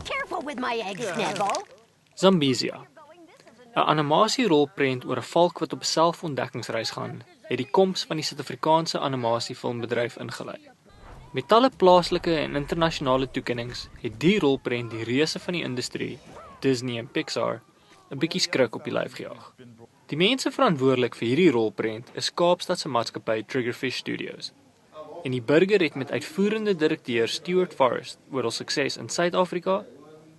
Careful with my eggs, Neville. Zambezia. 'n Animasierolprent oor 'n valk wat op 'n selfontdekkingsreis gaan, het die koms van die Suid-Afrikaanse animasiefilmbedryf ingelei. Met talle plaaslike en internasionale toekennings het die rolprent die reuse van die industrie, Disney en Pixar, 'n bietjie skrik op die lyf gejaag. Die mense verantwoordelik vir hierdie rolprent is Kaapstad se maatskappy Triggerfish Studios. En die burger het met uitvoerende direkteur Stuart Forrest oor hul sukses in Suid-Afrika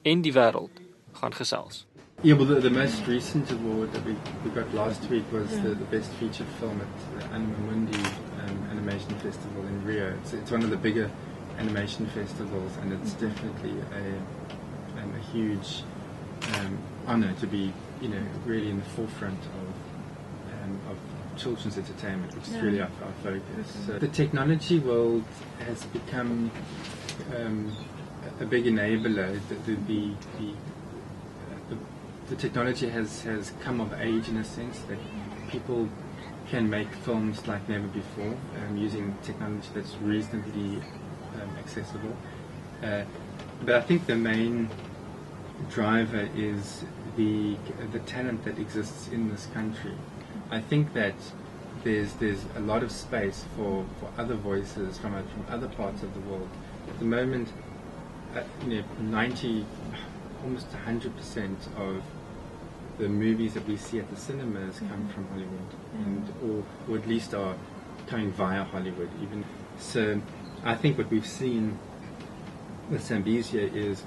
en die wêreld gaan gesels. Yeah, well, the most recent award that we got last week was the best featured film at the Animamundi Animation Festival in Rio. It's one of the bigger animation festivals, and it's definitely a huge honor to be, really in the forefront of children's entertainment, which is really our focus. So the technology world has become a big enabler. The technology has come of age in a sense that people can make films like never before using technology that's reasonably accessible. But I think the main driver is the talent that exists in this country. I think that there's a lot of space for other voices from other parts of the world. At the moment, 90, almost 100% of the movies that we see at the cinemas come from Hollywood, or at least are coming via Hollywood. Even so, I think what we've seen with Zambezia is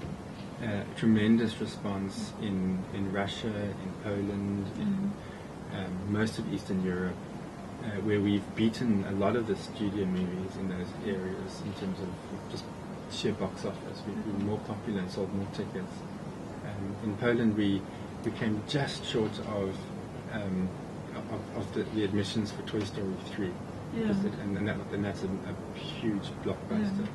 a tremendous response in Russia, in Poland, in most of Eastern Europe, where we've beaten a lot of the studio movies in those areas in terms of just sheer box office. We've been more popular and sold more tickets. In Poland, we came just short of the admissions for Toy Story 3, and that's a huge blockbuster.